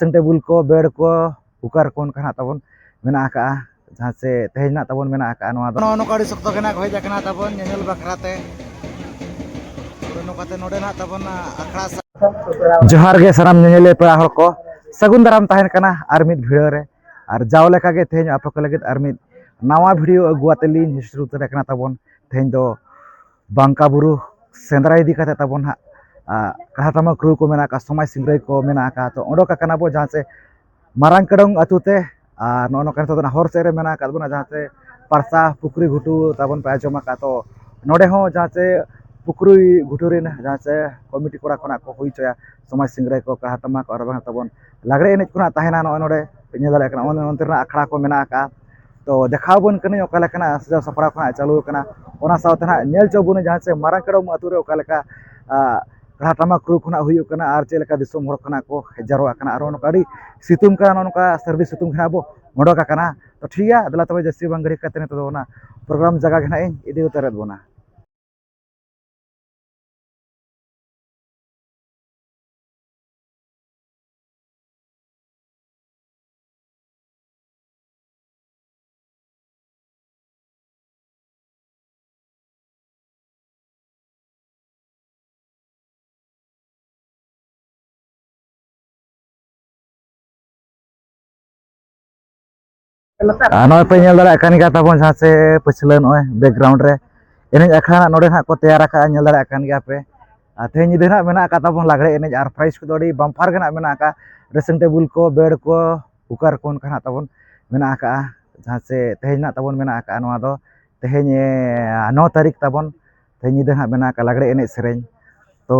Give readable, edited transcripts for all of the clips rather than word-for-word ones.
Dressing table को bed को cooker को उनका तबन मेना का जहाँ से तेहना तबन मेना का नोका सख्त हज तबन नेल बखराते तबन अखड़ा जोहार गे साराम नेले पेड़ा हर को सगुन दाराम तहन कना आर मिद भिडियो रे आर जाव लेका गे तेहन आपे को लगिद आर मिद नवा भिडियो अगुआतेली हिस्ट्री उतर कना तबन तेहन दो बांका बुरु सेंद्रा इदी कते तबन हा कहाटमा क्रू को मेना का समाज सिंग्रय को मेना का तो ओडोका कना बो जहाँ से मारांग कडोंग अतुते नो कन तो हर सेरे मेना का बना जहाँ से परसा पुकुरी घुटू तबन पे आजमा का तो नोडे हो जहाँ से पुकुरी घुटूरिन जहाँ से कमिटी कोरा कोना को हुई चया समाज सिंग्रय को कहाटमा को अरबा तबन लागड़े एनेज कोना तहना नो नोडे पेने दाले कना ओनते अखड़ा को मेना का तो देखाव बन कने ओका लेकना सजा सपड़ा को चालू कना ओना सावते ना नेल चोबुन जहाँ से मारांग कडोंग अतुरे ओका लेका कहाटमा क्रू खुना हुई कना आर चेलका दिसोम हर कना को हेजारोआ कना आरो नोका सितुम कना नोका सर्विस सितुम खना बो मोडोका कना तो ठीक है दला तबे जस्सी बांगड़ी कते तो ना प्रोग्राम जगह घना इदी उतरत बोना नॉय पे नेल दाड़ा कान गया तबन जहाँ से पछले नॉय बैकग्राउंड रे एनेज अखड़ा नोडे ना को तैयार का नेल दाड़ा कान गया पे तेहन निदे ना मेना का तबन लागड़े एनेज आर प्राइस को दोडी बम्फार गना मेना का ड्रेसिंग टेबुल को बेड को कुकर को उनका तबन मेना का जहाँ से तेहन ना तबन मेना का नोआ दो तेहन 9 तारीख तबन तेहन निदे ना मेना का लागड़े एनेज सेरेंज तो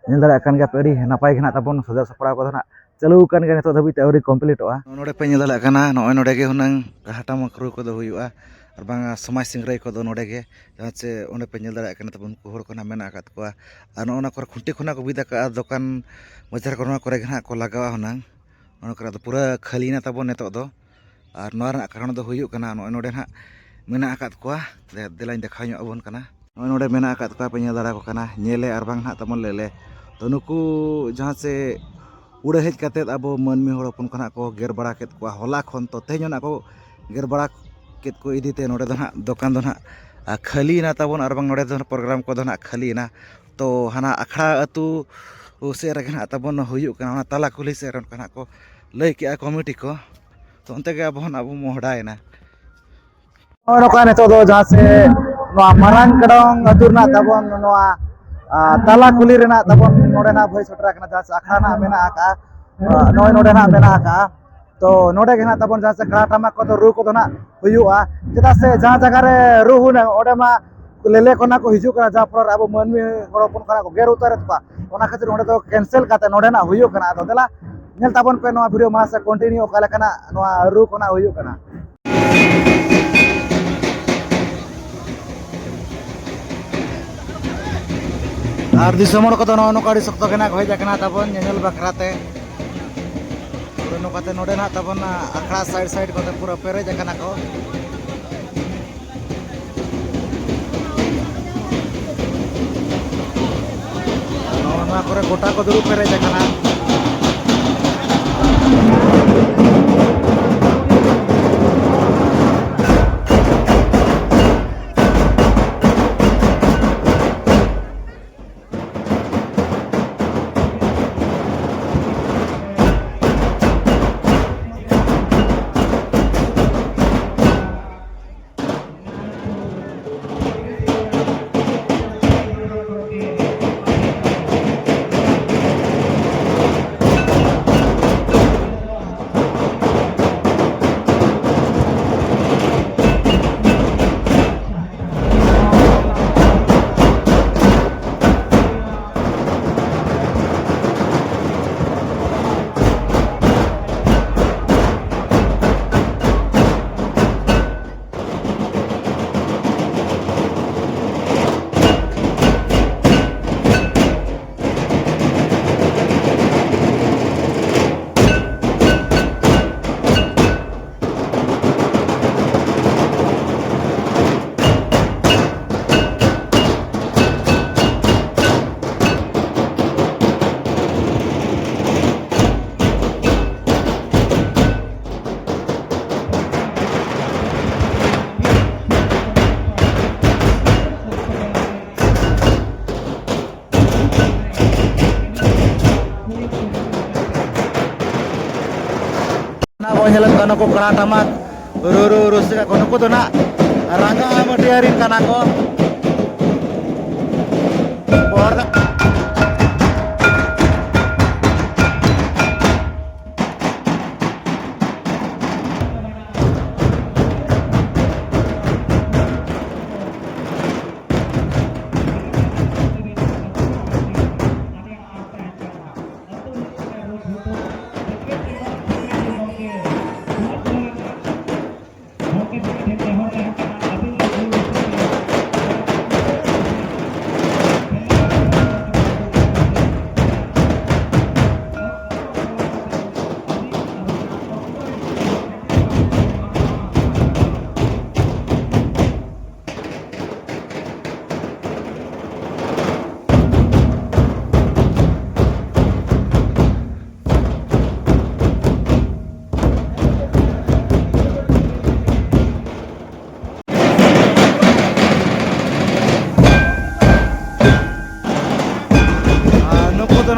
नेल दाड़ा कान गया पे अड़ी नपाय गना तबन सजा सपड़ा को ना चालू kan gane to dhabi teori completeoa node pe nyala kana noy node ge hunang kahatama crew ko do huyua ar bang samaj singrai ko do node ge jahan se one pe nyala kana tabun ko hor kona mena akat ko ar ona kor khunti khuna ko bida ka dokan bazar korona kore gana ko lagawa hunang ona kora do pura khali na tabon neto do ar noar na karon do huyuk kana noy node ha mena akat ko delain dekhanyo abon kana noy node mena akat ko pe nyala ko kana nyele ar bang ha tamon lele to nuku jahan se उड़े hedge कते अब मनमी हड़पन खना को गेर बड़ा केत को होला खन तो तेहन को गेर बड़ा केत को इदीते नोडे दो ना दुकान दो ना खाली ना तबन और नोडे दो प्रोग्राम को दो ना खाली ना तो हाना अखड़ा अतु से रगना तबन हुयु कना ताला कुली से रन कना को लय के कमिटी को तो अंते के अब मोहडाय ना और का ने तो जहां से मारांग कडोंग अतुरना तबन ताला कुली रेना तबन नोडे ना भय सटरा कना जहां से अखड़ा ना मेना का नोय नोडे ना मेना का तो नोडे के ना तबन जहां से कहाटमा को तो रू को तो ना हुयुआ चेदा से जहां जगह रे रू हुना ओडे मा लेले कोना को हिजु कना जा पर अब मनमी हड़पन कना को गेर उतारत पा ओना खातिर नोडे तो कैंसिल काते नोडे ना हुयु कना तो देला नेल तबन पे नो वीडियो मा से कंटिन्यू काले कना नो रू कोना हुयु कना और दिसमण को नोका सख्त हज तबन नेल बखराते नोकाते नोडे ना तबन अखड़ा साइड साइड को पूरा पेरेज को गोटा को दुरुप Perez nyelot kono ko kena tamak uru sika kono ko dona rangga matiarin kana ko borda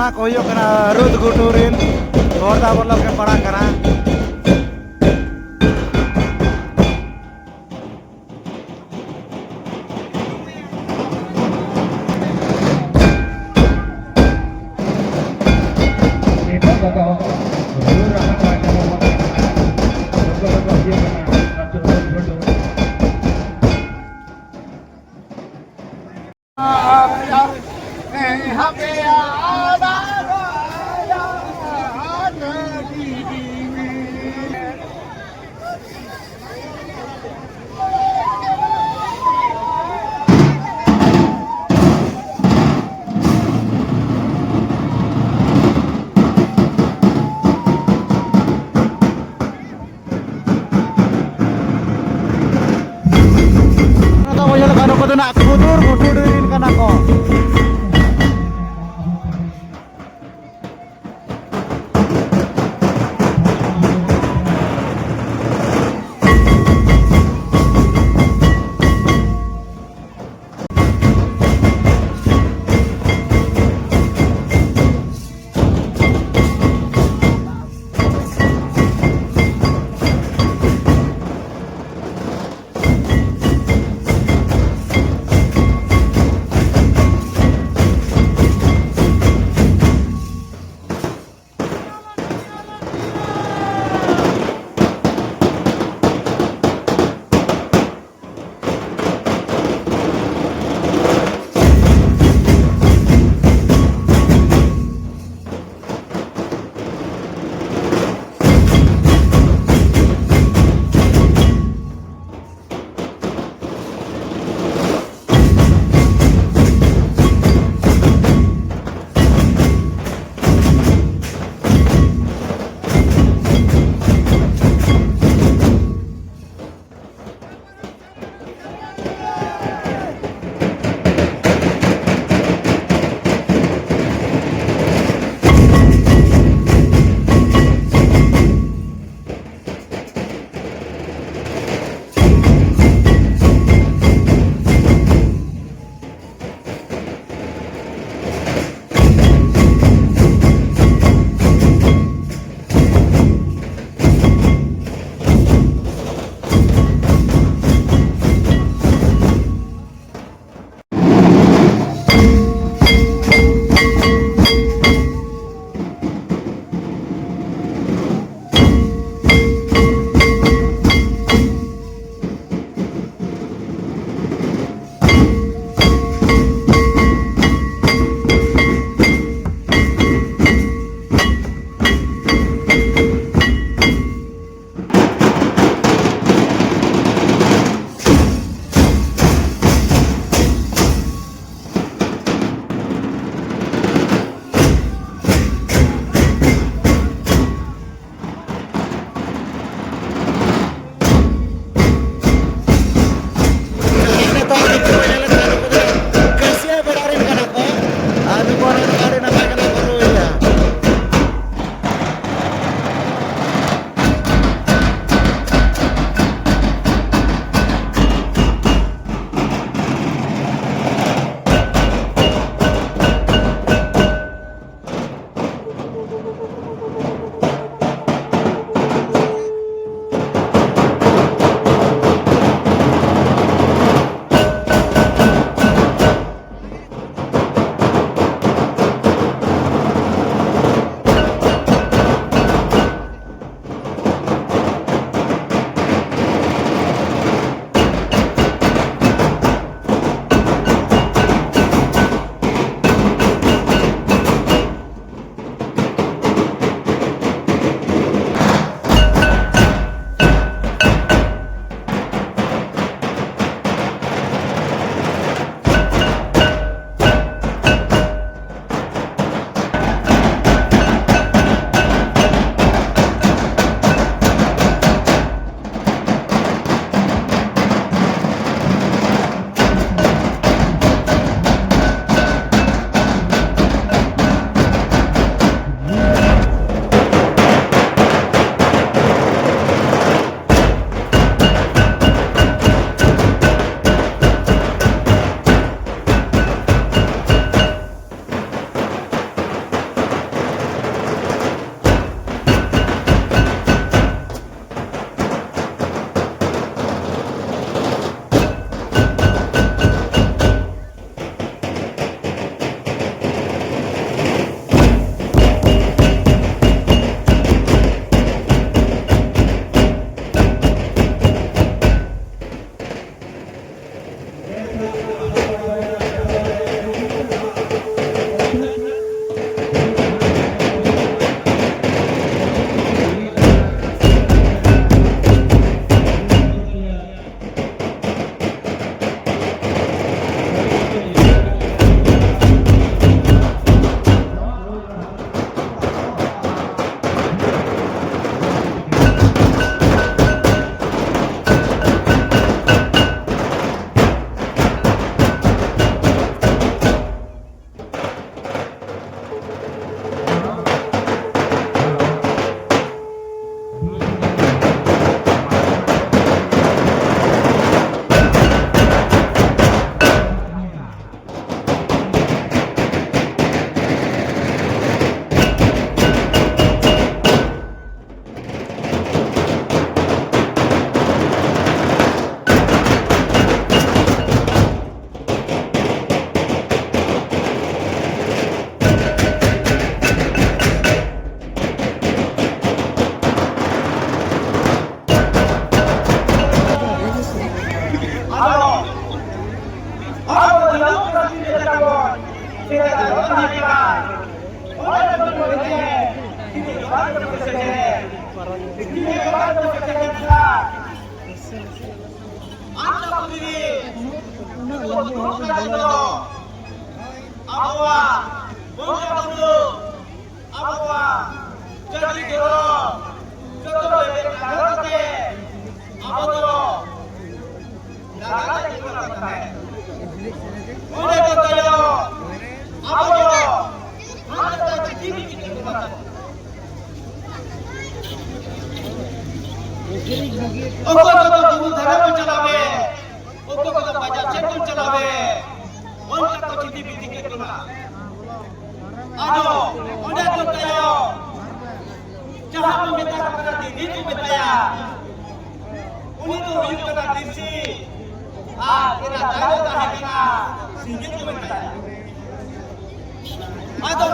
na ko yo kana rud guturin borda borla ke pada kana nak guturin kan ako.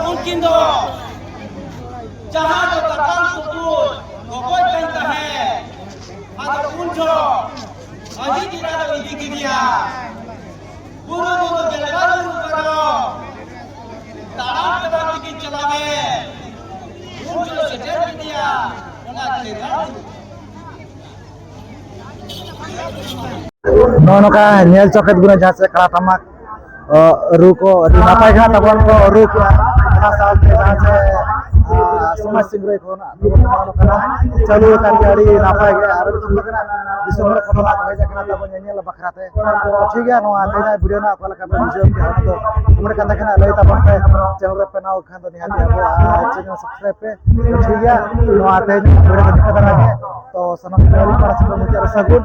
mungkin do jahat datang pukul gogoi kan tahe atau unjo aji kita ada di dia guru jelagar guru karo taram ke bikin celawe unjo sejar dia ona celawe noka nyel coket guna jase kala tamak ru ko adi napai kana tabon ko ru ko asal jase समाज सिंग्रह को ना चालू kan adi napai ge aru kana disumre khotona hoy jakna tabon nyel bakrate ठीक है no atena video na akala ka video ke hono to tumre kanda kana lay tabon pe channel pe na khan to nihati abo channel subscribe pe ठीक है no atena video ka dikata lage to sanam kali para sagun sagun